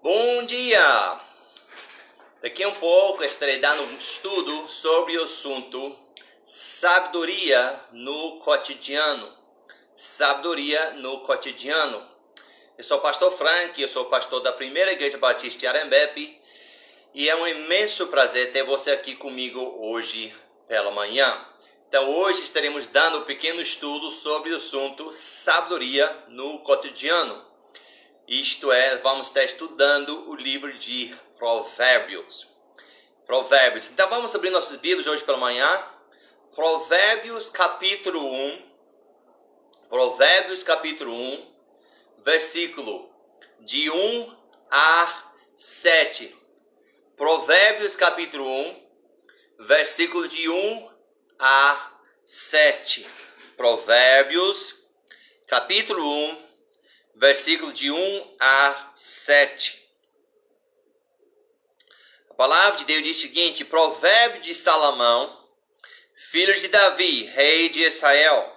Bom dia! Daqui a um pouco estarei dando um estudo sobre o assunto sabedoria no cotidiano. Sabedoria no cotidiano. Eu sou o pastor Frank, eu sou pastor da Primeira Igreja Batista de Arembepe e é um imenso prazer ter você aqui comigo hoje pela manhã. Então hoje estaremos dando um pequeno estudo sobre o assunto sabedoria no cotidiano. Isto é, vamos estar estudando o livro de Provérbios. Então vamos abrir nossas Bíblias hoje pela manhã. Provérbios capítulo 1. Provérbios capítulo 1, versículo de 1 a 7. Provérbios capítulo 1, versículo de 1 a 7. Provérbios capítulo 1, versículo de 1 a 7. A palavra de Deus diz o seguinte: Provérbio de Salomão, filho de Davi, rei de Israel,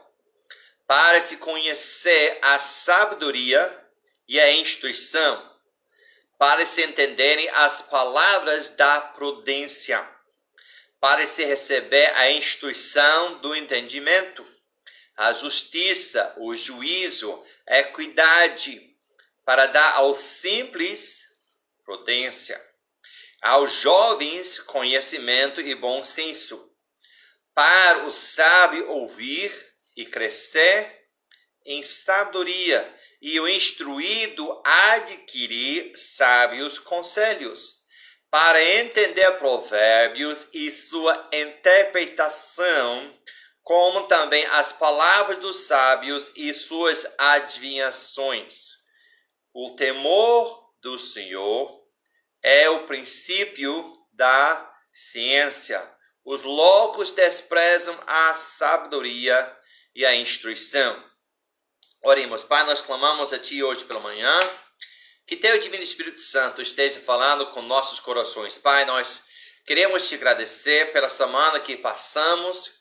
para se conhecer a sabedoria e a instrução, para se entenderem as palavras da prudência, para se receber a instrução do entendimento, a justiça, o juízo, a equidade, para dar aos simples prudência, aos jovens conhecimento e bom senso, para o sábio ouvir e crescer em sabedoria, e o instruído adquirir sábios conselhos, para entender provérbios e sua interpretação, como também as palavras dos sábios e suas adivinhações. O temor do Senhor é o princípio da ciência. Os loucos desprezam a sabedoria e a instrução. Oremos. Pai, nós clamamos a Ti hoje pela manhã, que Teu Divino Espírito Santo esteja falando com nossos corações. Pai, nós queremos Te agradecer pela semana que passamos,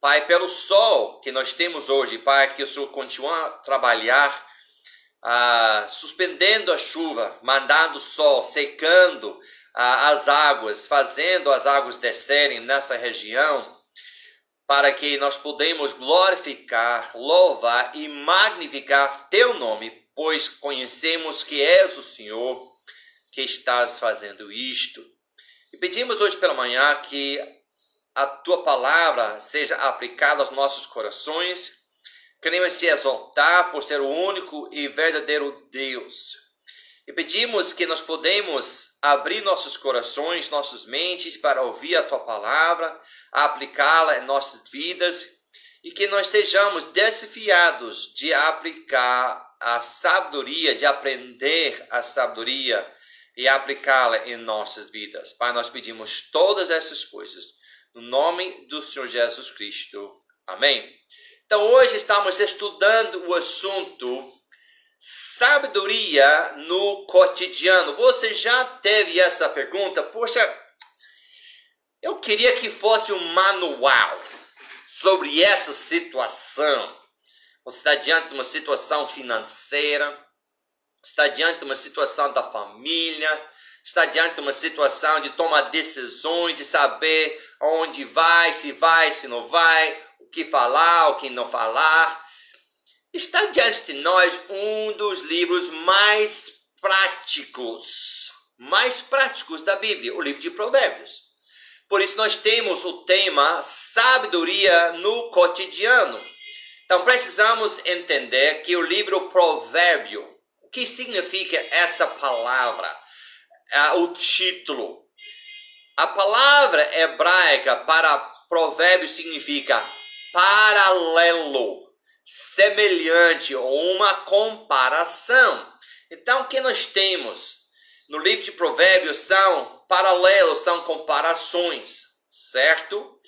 Pai, pelo sol que nós temos hoje, Pai, que o Senhor continue a trabalhar, suspendendo a chuva, mandando o sol, secando as águas, fazendo as águas descerem nessa região, para que nós podemos glorificar, louvar e magnificar Teu nome, pois conhecemos que és o Senhor que estás fazendo isto. E pedimos hoje pela manhã que a Tua palavra seja aplicada aos nossos corações. Queremos Te exaltar por ser o único e verdadeiro Deus. E pedimos que nós podemos abrir nossos corações, nossas mentes para ouvir a Tua palavra, aplicá-la em nossas vidas e que nós estejamos desafiados de aplicar a sabedoria, de aprender a sabedoria e aplicá-la em nossas vidas. Pai, nós pedimos todas essas coisas no nome do Senhor Jesus Cristo. Amém. Então, hoje estamos estudando o assunto sabedoria no cotidiano. Você já teve essa pergunta? Poxa, eu queria que fosse um manual sobre essa situação. Você está diante de uma situação financeira, está diante de uma situação da família, está diante de uma situação de tomar decisões, de saber onde vai, se não vai, o que falar, o que não falar. Está diante de nós um dos livros mais práticos da Bíblia, o livro de Provérbios. Por isso nós temos o tema sabedoria no cotidiano. Então precisamos entender que o livro Provérbio, o que significa essa palavra? O título. A palavra hebraica para provérbio significa paralelo, semelhante ou uma comparação. Então, o que nós temos no livro de Provérbios são paralelos, são comparações, certo?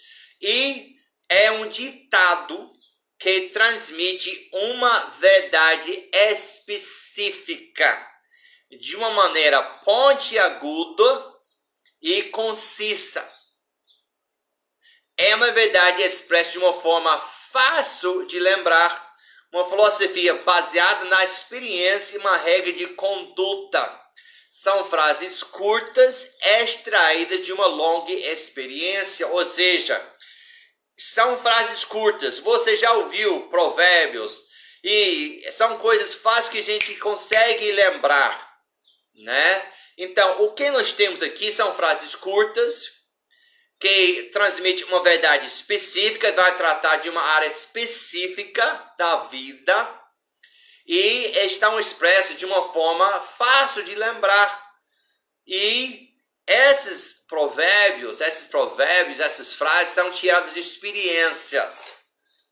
E é um ditado que transmite uma verdade específica de uma maneira pontiaguda e concisa. É uma verdade expressa de uma forma fácil de lembrar, uma filosofia baseada na experiência e uma regra de conduta são frases curtas extraídas de uma longa experiência, ou seja, são frases curtas. Você já ouviu provérbios e são coisas fáceis que a gente consegue lembrar, né? Então, o que nós temos aqui são frases curtas que transmitem uma verdade específica, vai tratar de uma área específica da vida e estão expressas de uma forma fácil de lembrar. E esses provérbios, essas frases são tiradas de experiências,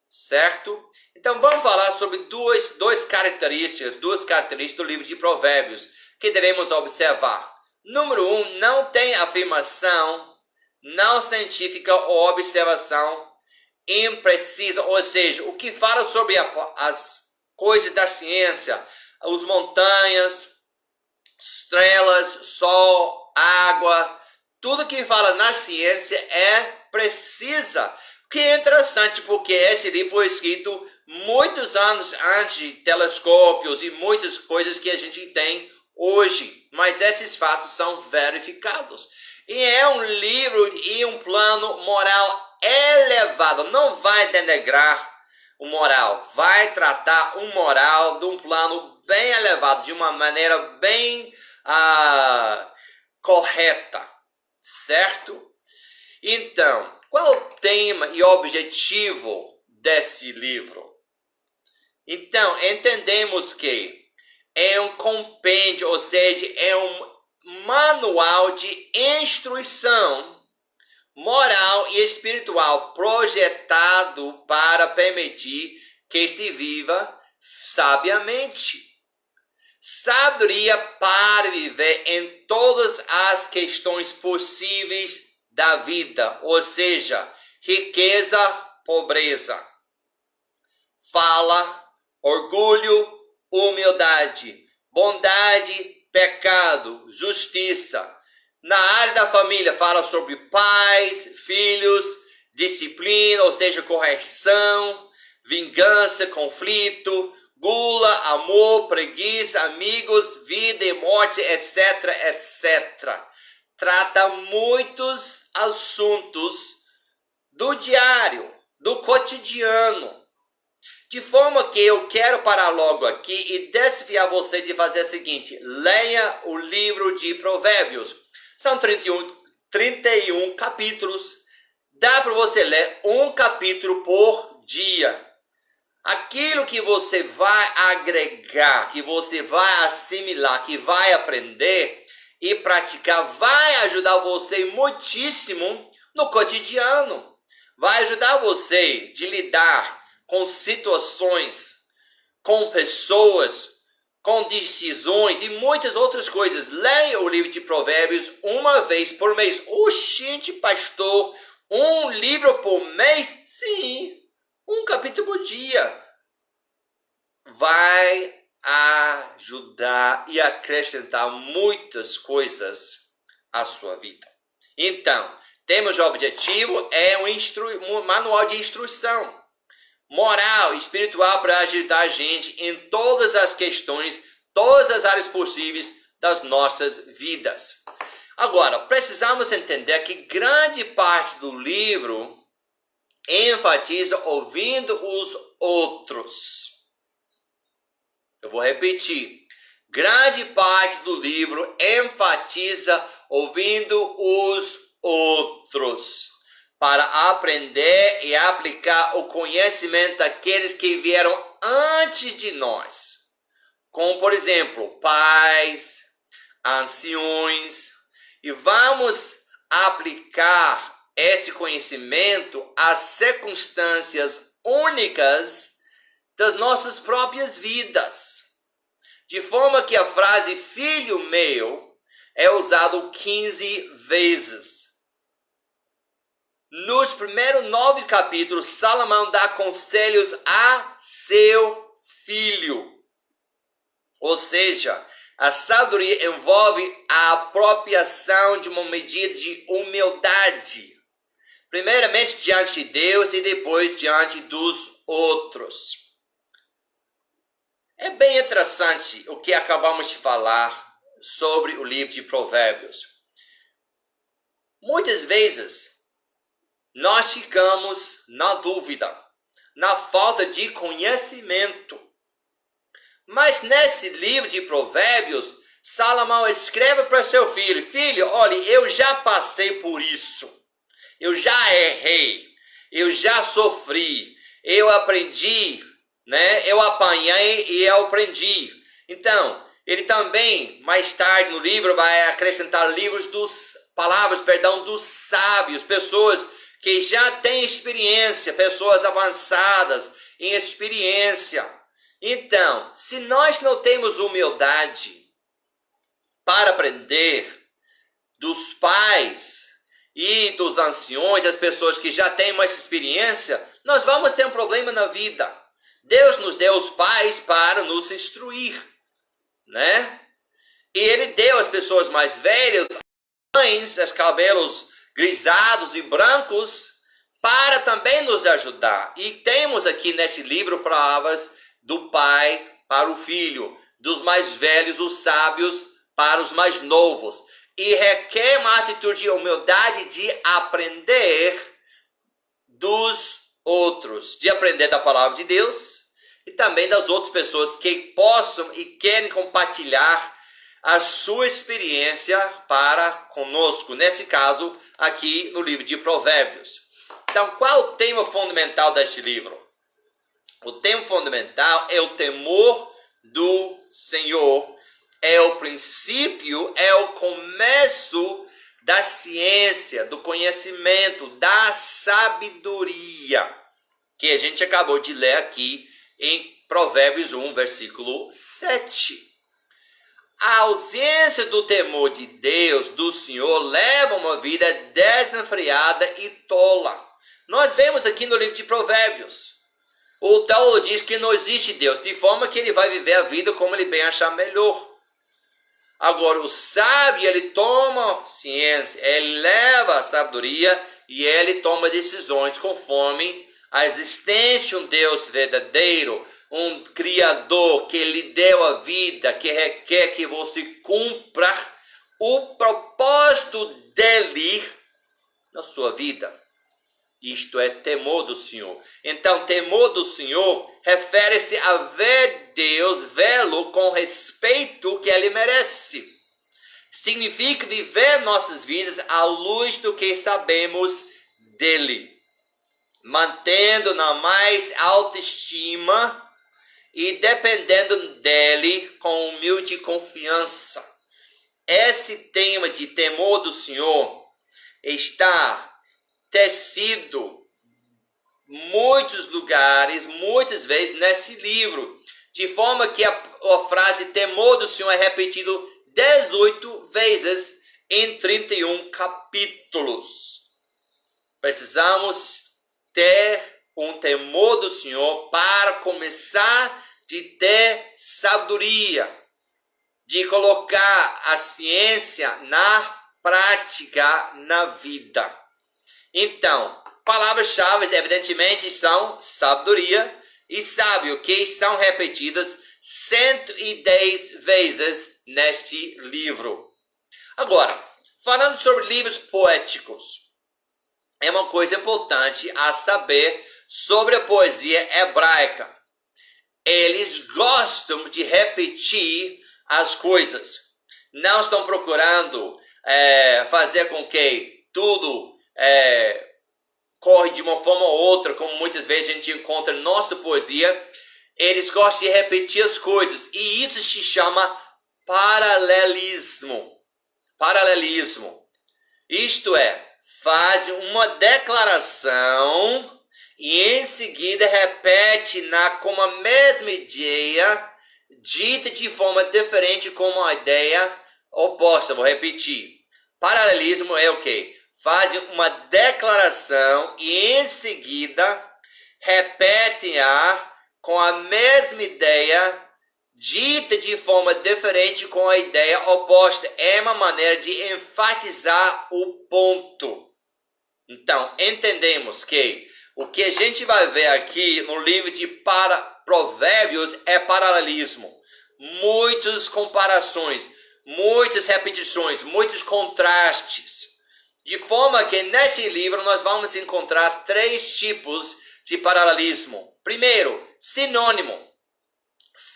certo? Então vamos falar sobre duas características do livro de Provérbios que devemos observar. Número 1, não tem afirmação não científica ou observação imprecisa, ou seja, o que fala sobre as coisas da ciência, as montanhas, estrelas, sol, água, tudo que fala na ciência é precisa. O que é interessante porque esse livro foi escrito muitos anos antes de telescópios e muitas coisas que a gente tem hoje, mas esses fatos são verificados. E é um livro e um plano moral elevado, não vai denegrar o moral, vai tratar o moral de um plano bem elevado, de uma maneira bem correta, certo? Então, qual é o tema e objetivo desse livro? Então, entendemos que é um compêndio, ou seja, é um manual de instrução moral e espiritual projetado para permitir que se viva sabiamente. Sabedoria para viver em todas as questões possíveis da vida, ou seja, riqueza, pobreza, fala, orgulho, humildade, bondade, pecado, justiça. Na área da família fala sobre pais, filhos, disciplina, ou seja, correção, vingança, conflito, gula, amor, preguiça, amigos, vida e morte, etc, etc. Trata muitos assuntos do diário, do cotidiano. De forma que eu quero parar logo aqui e desafiar você de fazer o seguinte: leia o livro de Provérbios. São 31 capítulos. Dá para você ler um capítulo por dia. Aquilo que você vai agregar, que você vai assimilar, que vai aprender e praticar, vai ajudar você muitíssimo no cotidiano. Vai ajudar você a lidar com situações, com pessoas, com decisões e muitas outras coisas. Leia o livro de Provérbios uma vez por mês. Oxente, pastor, um livro por mês? Sim, um capítulo por dia. Vai ajudar e acrescentar muitas coisas à sua vida. Então, temos o objetivo, é um manual de instrução moral, espiritual para ajudar a gente em todas as questões, todas as áreas possíveis das nossas vidas. Agora, precisamos entender que grande parte do livro enfatiza ouvindo os outros. Eu vou repetir. Grande parte do livro enfatiza ouvindo os outros, para aprender e aplicar o conhecimento daqueles que vieram antes de nós, como por exemplo, pais, anciões, e vamos aplicar esse conhecimento às circunstâncias únicas das nossas próprias vidas, de forma que a frase filho meu é usada 15 vezes. Nos primeiros 9 capítulos, Salomão dá conselhos a seu filho. Ou seja, a sabedoria envolve a apropriação de uma medida de humildade. Primeiramente diante de Deus e depois diante dos outros. É bem interessante o que acabamos de falar sobre o livro de Provérbios. Muitas vezes, nós ficamos na dúvida, na falta de conhecimento. Mas nesse livro de Provérbios, Salomão escreve para seu filho: filho, olha, eu já passei por isso. Eu já errei. Eu já sofri. Eu aprendi, né? Eu apanhei e eu aprendi. Então, ele também, mais tarde no livro, vai acrescentar palavras dos sábios, pessoas que já têm experiência, pessoas avançadas em experiência. Então, se nós não temos humildade para aprender dos pais e dos anciões, as pessoas que já têm mais experiência, nós vamos ter um problema na vida. Deus nos deu os pais para nos instruir, né? E Ele deu às pessoas mais velhas, mães, os cabelos grisados e brancos, para também nos ajudar. E temos aqui nesse livro palavras do pai para o filho, dos mais velhos, os sábios, para os mais novos. E requer uma atitude de humildade de aprender dos outros, de aprender da palavra de Deus e também das outras pessoas que possam e querem compartilhar a sua experiência para conosco. Nesse caso, aqui no livro de Provérbios. Então, qual o tema fundamental deste livro? O tema fundamental é o temor do Senhor. É o princípio, é o começo da ciência, do conhecimento, da sabedoria, que a gente acabou de ler aqui em Provérbios 1, versículo 7. A ausência do temor de Deus, do Senhor, leva uma vida desenfreada e tola. Nós vemos aqui no livro de Provérbios. O tolo diz que não existe Deus, de forma que ele vai viver a vida como ele bem achar melhor. Agora, o sábio, ele toma ciência, ele leva a sabedoria e ele toma decisões conforme a existência de um Deus verdadeiro, um Criador que lhe deu a vida, que requer que você cumpra o propósito dele na sua vida. Isto é temor do Senhor. Então, temor do Senhor refere-se a ver Deus, vê-lo com respeito que ele merece. Significa viver nossas vidas à luz do que sabemos dele, mantendo na mais alta estima e dependendo dele com humilde confiança. Esse tema de temor do Senhor está tecido muitos lugares, muitas vezes nesse livro, de forma que a frase temor do Senhor é repetido 18 vezes em 31 capítulos. Precisamos ter um temor do Senhor para começar de ter sabedoria, de colocar a ciência na prática, na vida. Então, palavras-chave, evidentemente, são sabedoria e sábio, que são repetidas 110 vezes neste livro. Agora, falando sobre livros poéticos, é uma coisa importante a saber sobre a poesia hebraica. Eles gostam de repetir as coisas. Não estão procurando fazer com que tudo corre de uma forma ou outra, como muitas vezes a gente encontra na nossa poesia. Eles gostam de repetir as coisas, e isso se chama paralelismo. Paralelismo. Isto é, faz uma declaração e em seguida repete com a mesma ideia, dita de forma diferente com uma ideia oposta. Vou repetir. Paralelismo é o quê? Faz uma declaração e em seguida repete-a com a mesma ideia, dita de forma diferente com a ideia oposta. É uma maneira de enfatizar o ponto. Então, entendemos que o que a gente vai ver aqui no livro de Provérbios é paralelismo. Muitas comparações, muitas repetições, muitos contrastes. De forma que nesse livro nós vamos encontrar 3 tipos de paralelismo. Primeiro, sinônimo.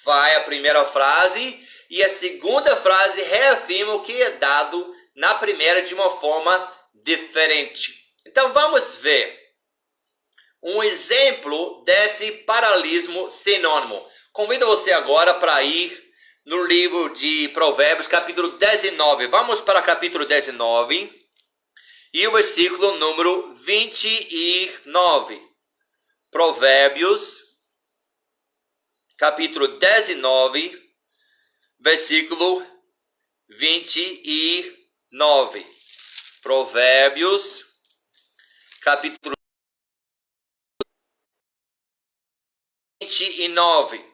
Vai a primeira frase e a segunda frase reafirma o que é dado na primeira de uma forma diferente. Então vamos ver um exemplo desse paralelismo sinônimo. Convido você agora para ir no livro de Provérbios, capítulo 19. Vamos para o capítulo 19 e o versículo número 29. Provérbios, capítulo 19, versículo 29. Provérbios, capítulo 29.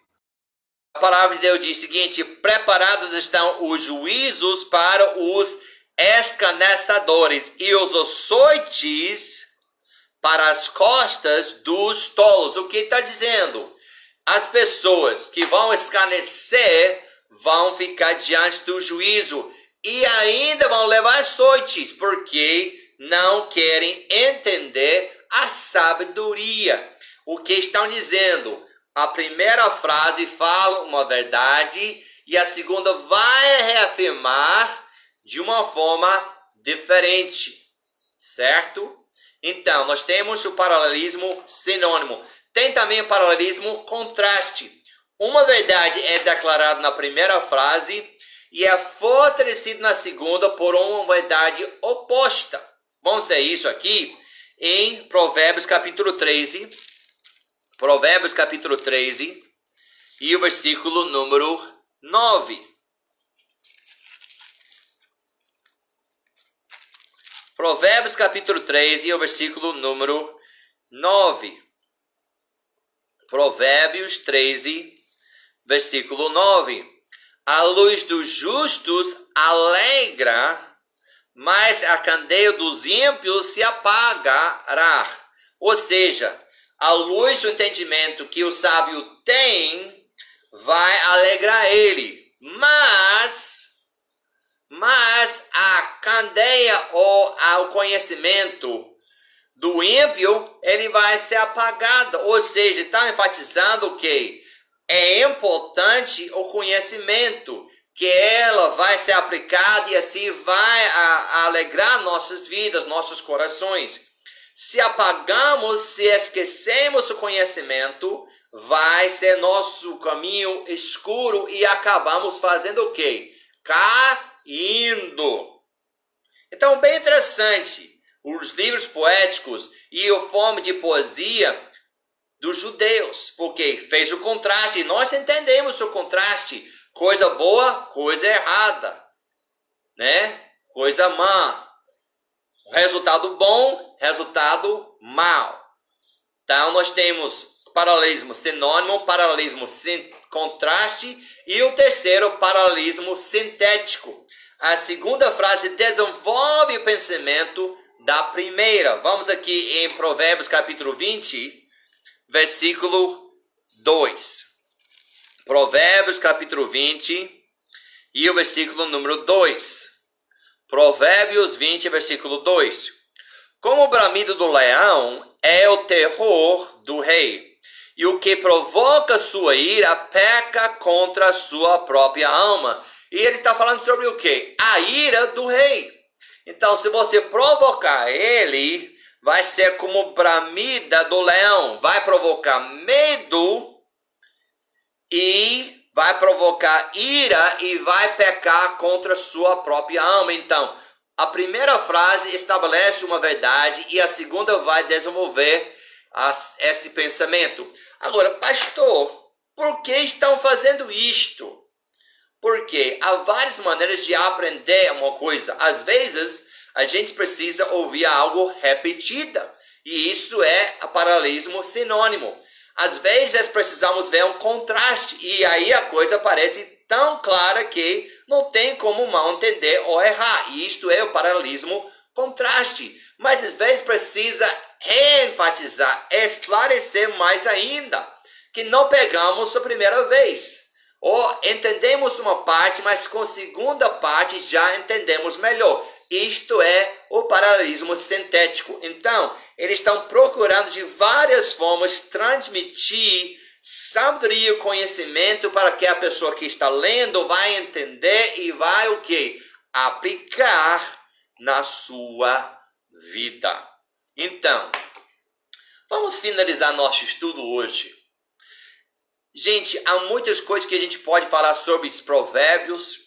A palavra de Deus diz o seguinte: preparados estão os juízos para os escarnecedores e os açoites para as costas dos tolos. O que está dizendo? As pessoas que vão escarnecer vão ficar diante do juízo e ainda vão levar açoites, porque não querem entender a sabedoria. O que estão dizendo? A primeira frase fala uma verdade e a segunda vai reafirmar de uma forma diferente, certo? Então, nós temos o paralelismo sinônimo. Tem também o paralelismo contraste. Uma verdade é declarada na primeira frase e é fortalecida na segunda por uma verdade oposta. Vamos ver isso aqui em Provérbios capítulo 13. Provérbios capítulo 13 e o versículo número 9. Provérbios capítulo 13 e o versículo número 9. Provérbios 13, versículo 9. A luz dos justos alegra, mas a candeia dos ímpios se apagará. Ou seja, a luz do entendimento que o sábio tem vai alegrar ele, mas a candeia ou o conhecimento do ímpio, ele vai ser apagado. Ou seja, está enfatizando que é importante o conhecimento, que ela vai ser aplicada e assim vai alegrar nossas vidas, nossos corações. Se apagamos, se esquecemos o conhecimento, vai ser nosso caminho escuro e acabamos fazendo o quê? Caindo. Então, bem interessante, os livros poéticos e a forma de poesia dos judeus, porque fez o contraste, e nós entendemos o contraste, coisa boa, coisa errada, né? Coisa má. Resultado bom, resultado mau. Então, nós temos paralelismo sinônimo, paralelismo contraste e o terceiro, paralelismo sintético. A segunda frase desenvolve o pensamento da primeira. Vamos aqui em Provérbios capítulo 20, versículo 2. Provérbios capítulo 20 e o versículo número 2. Provérbios 20, versículo 2. Como o bramido do leão é o terror do rei, e o que provoca sua ira peca contra a sua própria alma. E ele está falando sobre o quê? A ira do rei. Então, se você provocar ele, vai ser como bramida do leão. Vai provocar medo e vai provocar ira e vai pecar contra a sua própria alma. Então, a primeira frase estabelece uma verdade e a segunda vai desenvolver esse pensamento. Agora, pastor, por que estão fazendo isto? Porque há várias maneiras de aprender uma coisa. Às vezes, a gente precisa ouvir algo repetida. E isso é o paralelismo sinônimo. Às vezes, precisamos ver um contraste. E aí a coisa parece tão clara que não tem como mal entender ou errar. E isto é o paralelismo contraste. Mas às vezes precisa reenfatizar, esclarecer mais ainda. Que não pegamos a primeira vez. Ou entendemos uma parte, mas com a segunda parte já entendemos melhor. Isto é o paralelismo sintético. Então, eles estão procurando de várias formas transmitir sabedoria e conhecimento para que a pessoa que está lendo vai entender e vai o quê? Aplicar na sua vida. Então, vamos finalizar nosso estudo hoje. Gente, há muitas coisas que a gente pode falar sobre os provérbios,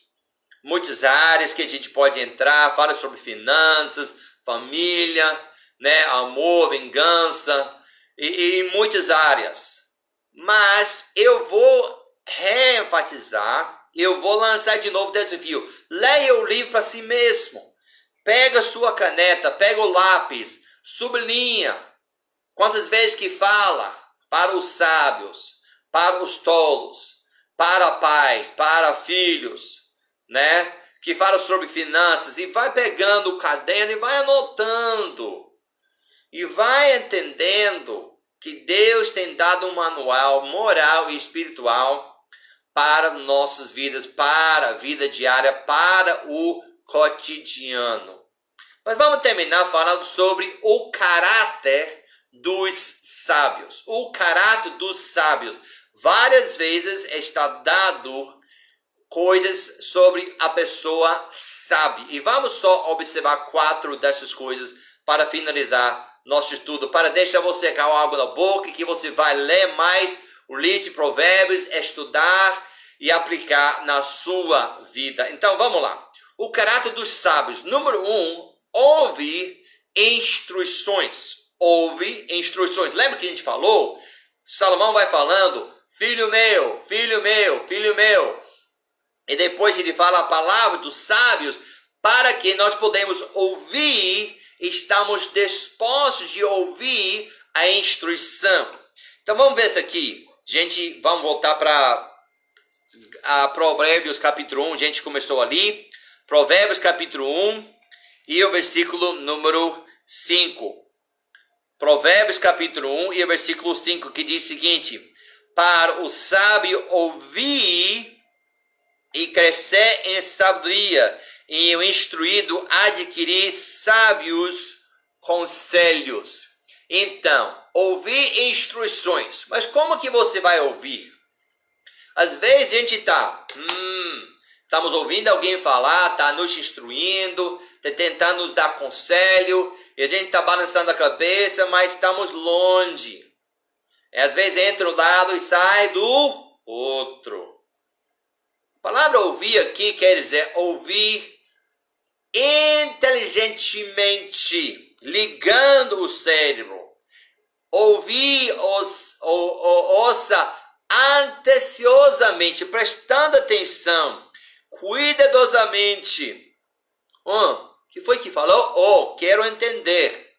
muitas áreas que a gente pode entrar, fala sobre finanças, família, né, amor, vingança, e muitas áreas. Mas eu vou reenfatizar, eu vou lançar de novo o desafio. Leia o livro para si mesmo. Pega sua caneta, pega o lápis, sublinha. Quantas vezes que fala para os sábios, para os tolos, para pais, para filhos, né? Que fala sobre finanças e vai pegando o caderno e vai anotando. E vai entendendo que Deus tem dado um manual moral e espiritual para nossas vidas, para a vida diária, para o cotidiano. Mas vamos terminar falando sobre o caráter dos sábios. O caráter dos sábios. Várias vezes está dado coisas sobre a pessoa sábia. E vamos só observar 4 dessas coisas para finalizar nosso estudo, para deixar você com água na boca e que você vai ler mais o livro de Provérbios, estudar e aplicar na sua vida. Então vamos lá. O caráter dos sábios. Número 1, ouve instruções. Ouve instruções. Lembra que a gente falou? Salomão vai falando, filho meu, filho meu, filho meu. E depois ele fala a palavra dos sábios para que nós podemos ouvir, estamos dispostos de ouvir a instrução. Então vamos ver isso aqui. Gente, vamos voltar para Provérbios capítulo 1. A gente começou ali. Provérbios capítulo 1 e o versículo número 5. Provérbios capítulo 1 e o versículo 5, que diz o seguinte: para o sábio ouvir e crescer em sabedoria, e o instruído adquirir sábios conselhos. Então, ouvir instruções. Mas como que você vai ouvir? Às vezes a gente estamos ouvindo alguém falar, está nos instruindo, está tentando nos dar conselho, e a gente está balançando a cabeça, mas estamos longe. E às vezes entra um lado e sai do outro. A palavra ouvir aqui quer dizer ouvir inteligentemente, ligando o cérebro. Ouvir, ouça atenciosamente, prestando atenção, cuidadosamente. Que foi que falou? Quero entender.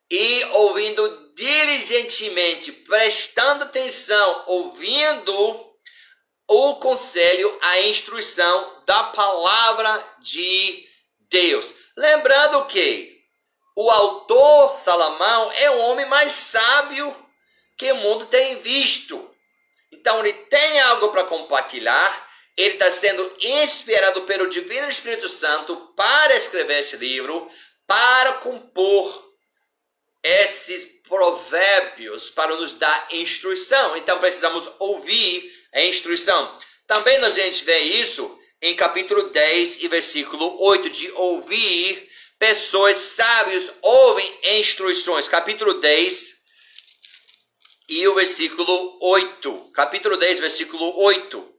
E ouvindo diligentemente, prestando atenção, ouvindo o conselho, a instrução da palavra de Deus. Lembrando que o autor Salomão é o homem mais sábio que o mundo tem visto. Então ele tem algo para compartilhar. Ele está sendo inspirado pelo Divino Espírito Santo para escrever esse livro, para compor esses provérbios, para nos dar instrução. Então precisamos ouvir a instrução. Também a gente vê isso em capítulo 10 e versículo 8, de ouvir. Pessoas sábias ouvem instruções. Capítulo 10 e o versículo 8. Capítulo 10, versículo 8.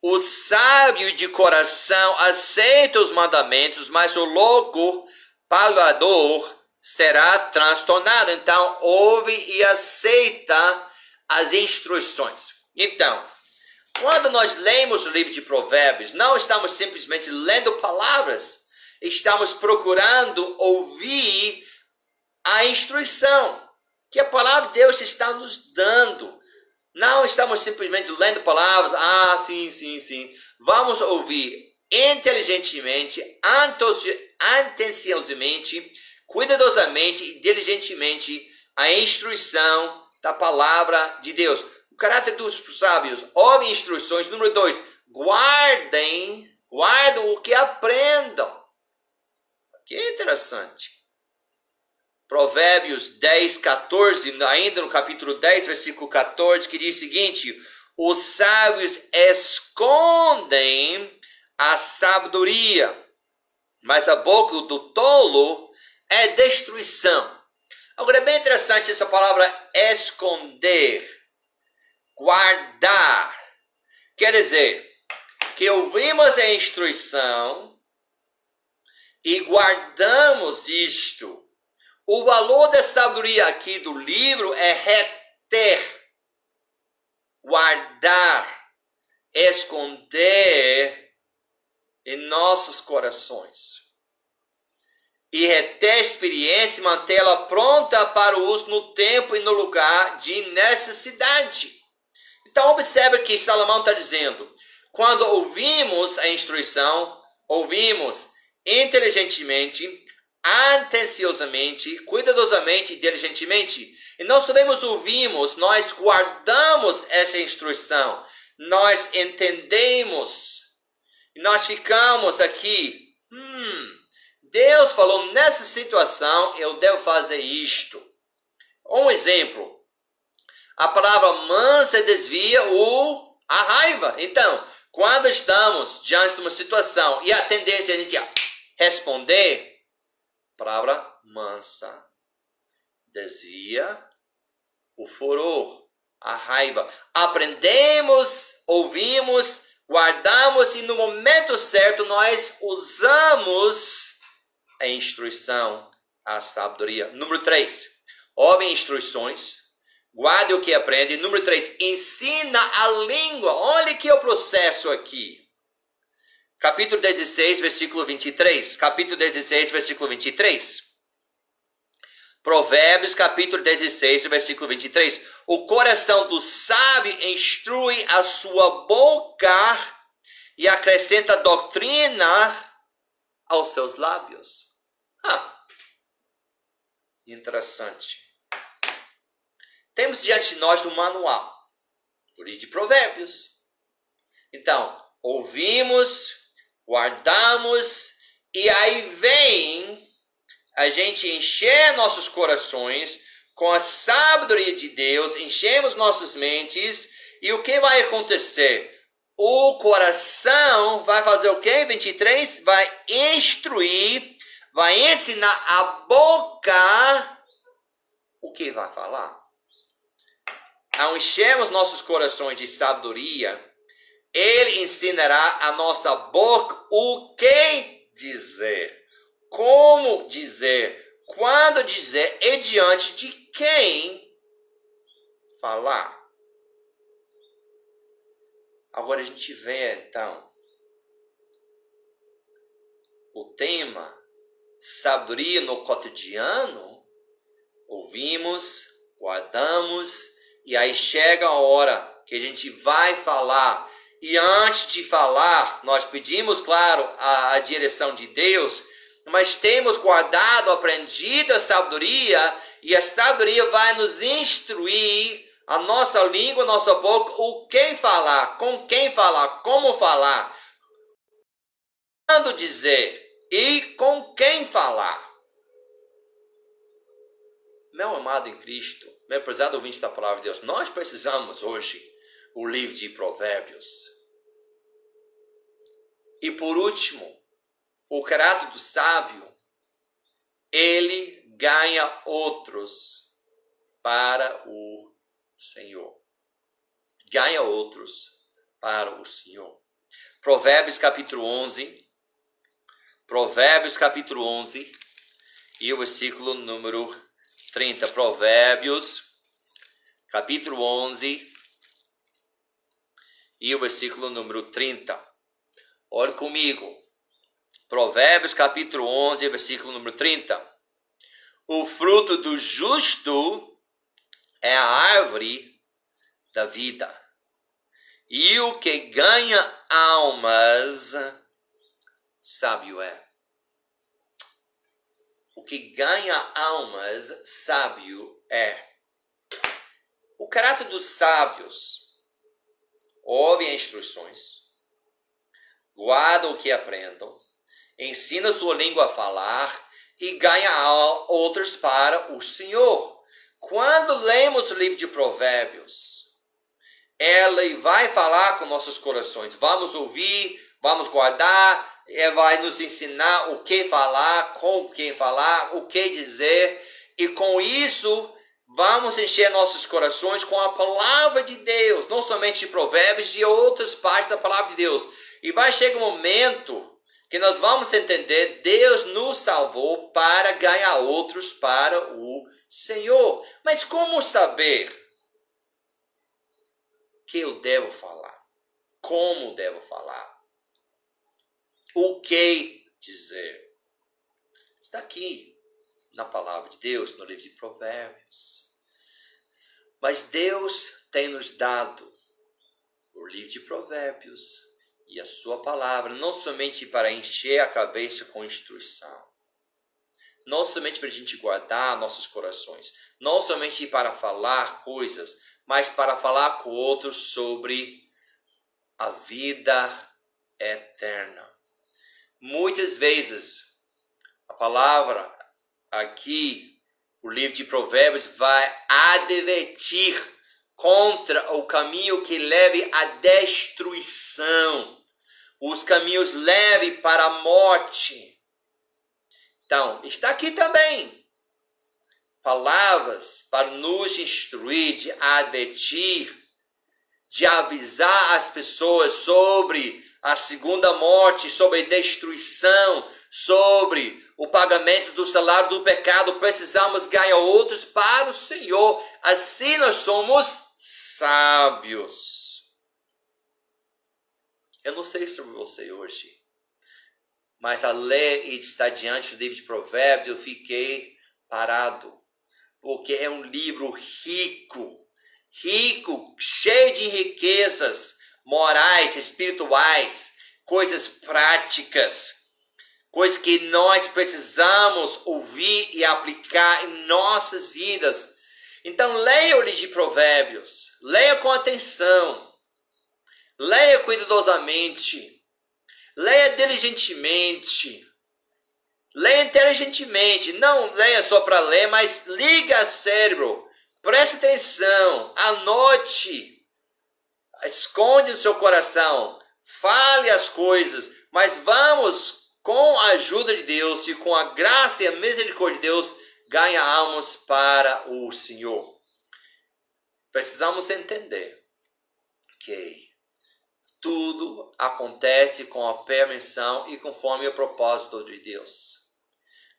O sábio de coração aceita os mandamentos, mas o louco falador será transtornado. Então, ouve e aceita as instruções. Então, quando nós lemos o livro de Provérbios, não estamos simplesmente lendo palavras, estamos procurando ouvir a instrução que a palavra de Deus está nos dando. Não estamos simplesmente lendo palavras, sim. Vamos ouvir inteligentemente, atenciosamente, cuidadosamente e diligentemente a instrução da palavra de Deus. O caráter dos sábios, ouvem instruções. Número 2, guardem o que aprendam. Que interessante. Provérbios 10, 14, ainda no capítulo 10, versículo 14, que diz o seguinte: os sábios escondem a sabedoria, mas a boca do tolo é destruição. Agora é bem interessante essa palavra esconder, guardar. Quer dizer que ouvimos a instrução e guardamos isto. O valor da sabedoria aqui do livro é reter, guardar, esconder em nossos corações. E reter a experiência e mantê-la pronta para o uso no tempo e no lugar de necessidade. Então observe que Salomão está dizendo, quando ouvimos a instrução, ouvimos inteligentemente, atenciosamente, cuidadosamente e diligentemente. E nós ouvimos, nós guardamos essa instrução, nós entendemos, e nós ficamos aqui, Deus falou, nessa situação eu devo fazer isto. Um exemplo, a palavra mansa desvia a raiva. Então, quando estamos diante de uma situação e a tendência é a gente responder, a palavra mansa desvia o furor, a raiva. Aprendemos, ouvimos, guardamos e no momento certo nós usamos a instrução, a sabedoria. Número 3, ouve instruções, guarde o que aprende. Número 3, ensina a língua. Olha que é o processo aqui. Capítulo 16, versículo 23. Capítulo 16, versículo 23. Provérbios, capítulo 16, versículo 23. O coração do sábio instrui a sua boca e acrescenta doutrina aos seus lábios. Interessante. Temos diante de nós um manual, o livro de Provérbios. Então, ouvimos, guardamos, e aí vem a gente encher nossos corações com a sabedoria de Deus, enchemos nossas mentes, e o que vai acontecer? O coração vai fazer o quê? 23, vai instruir, vai ensinar a boca o que vai falar. Ao enchermos nossos corações de sabedoria, Ele ensinará a nossa boca o que dizer, como dizer, quando dizer e diante de quem falar. Agora a gente vê então o tema sabedoria no cotidiano. Ouvimos, guardamos, e aí chega a hora que a gente vai falar. E antes de falar, nós pedimos, claro, a direção de Deus, mas temos guardado, aprendido a sabedoria, e a sabedoria vai nos instruir, a nossa língua, a nossa boca, o quem falar, com quem falar, como falar, quando dizer e com quem falar. Meu amado em Cristo, meu prezado ouvinte da palavra de Deus, nós precisamos hoje o livro de Provérbios. E por último, o caráter do sábio, ele ganha outros para o Senhor. Ganha outros para o Senhor. Provérbios capítulo 11. Provérbios capítulo 11 e o versículo número 30. Provérbios capítulo 11 e o versículo número 30. Olhe comigo. Provérbios capítulo 11, versículo número 30. O fruto do justo é a árvore da vida, e o que ganha almas, sábio é. O que ganha almas, sábio é. O caráter dos sábios ouve as instruções, guarda o que aprendam, ensina sua língua a falar e ganha outros para o Senhor. Quando lemos o livro de Provérbios, ela vai falar com nossos corações. Vamos ouvir, vamos guardar, vai nos ensinar o que falar, com quem falar, o que dizer. E com isso, vamos encher nossos corações com a palavra de Deus. Não somente de Provérbios, de outras partes da palavra de Deus. E vai chegar um momento que nós vamos entender, Deus nos salvou para ganhar outros para o Senhor. Mas como saber que eu devo falar? Como devo falar? O que dizer? Está aqui na palavra de Deus, no livro de Provérbios. Mas Deus tem nos dado o livro de Provérbios e a sua palavra, não somente para encher a cabeça com instrução, não somente para a gente guardar nossos corações, não somente para falar coisas, mas para falar com outros sobre a vida eterna. Muitas vezes, a palavra aqui, o livro de Provérbios, vai advertir contra o caminho que leve à destruição, os caminhos levem para a morte. Então, está aqui também palavras para nos instruir, de advertir, de avisar as pessoas sobre a segunda morte, sobre a destruição, sobre o pagamento do salário do pecado. Precisamos ganhar outros para o Senhor. Assim nós somos sábios. Eu não sei sobre você hoje, mas ao ler e estar diante do livro de Provérbios, eu fiquei parado. Porque é um livro rico, cheio de riquezas morais, espirituais, coisas práticas, coisas que nós precisamos ouvir e aplicar em nossas vidas. Então, leia o livro de Provérbios, leia com atenção, leia cuidadosamente, leia diligentemente, leia inteligentemente. Não leia só para ler, mas liga o cérebro, preste atenção, anote, esconde no seu coração, fale as coisas, mas vamos, com a ajuda de Deus e com a graça e a misericórdia de Deus, ganhar almas para o Senhor. Precisamos entender que tudo acontece com a permissão e conforme o propósito de Deus.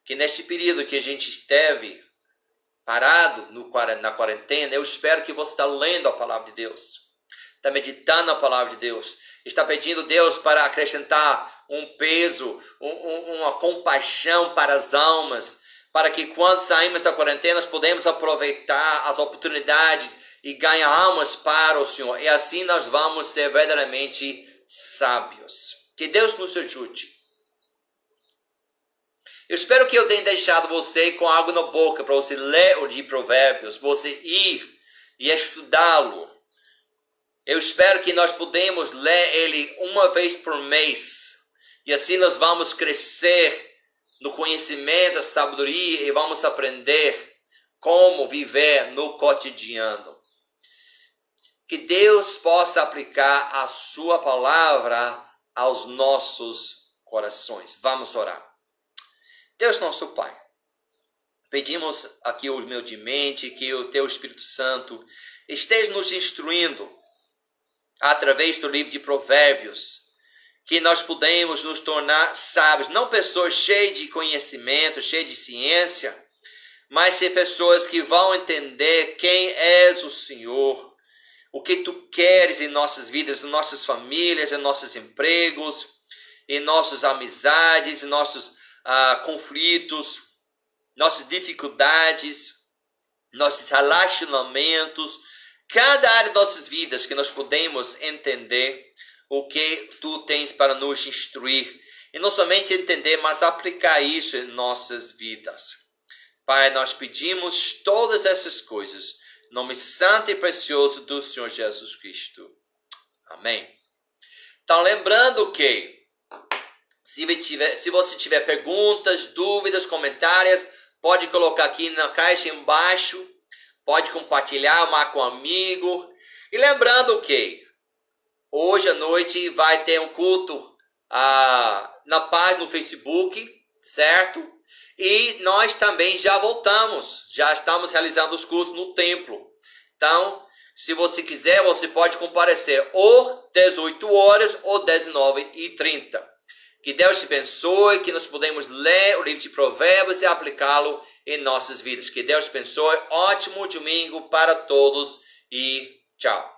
Que neste período que a gente esteve parado na quarentena, eu espero que você está lendo a palavra de Deus, está meditando a palavra de Deus, está pedindo a Deus para acrescentar um peso, uma compaixão para as almas, para que quando saímos da quarentena nós podemos aproveitar as oportunidades e ganhar almas para o Senhor. E assim nós vamos ser verdadeiramente sábios. Que Deus nos ajude. Eu espero que eu tenha deixado você com algo na boca para você ler o de Provérbios, você ir e estudá-lo. Eu espero que nós podemos ler ele uma vez por mês. E assim nós vamos crescer no conhecimento, a sabedoria e vamos aprender como viver no cotidiano. Que Deus possa aplicar a sua palavra aos nossos corações. Vamos orar. Deus nosso Pai, pedimos aqui humildemente que o Teu Espírito Santo esteja nos instruindo através do livro de Provérbios, que nós podemos nos tornar sábios, não pessoas cheias de conhecimento, cheias de ciência, mas ser pessoas que vão entender quem és o Senhor, o que Tu queres em nossas vidas, em nossas famílias, em nossos empregos, em nossas amizades, em nossos conflitos, nossas dificuldades, nossos relacionamentos, cada área de nossas vidas que nós podemos entender o que Tu tens para nos instruir. E não somente entender, mas aplicar isso em nossas vidas. Pai, nós pedimos todas essas coisas Nome santo e precioso do Senhor Jesus Cristo. Amém. Então, lembrando que se você tiver perguntas, dúvidas, comentários, pode colocar aqui na caixa embaixo. Pode compartilhar, marca um amigo. E lembrando que hoje à noite vai ter um culto na página no Facebook, certo? E nós também já voltamos. Já estamos realizando os cultos no templo. Então, se você quiser, você pode comparecer ou 18 horas ou 19h30. Que Deus te abençoe, que nós podemos ler o livro de Provérbios e aplicá-lo em nossas vidas. Que Deus te abençoe. Ótimo domingo para todos e tchau.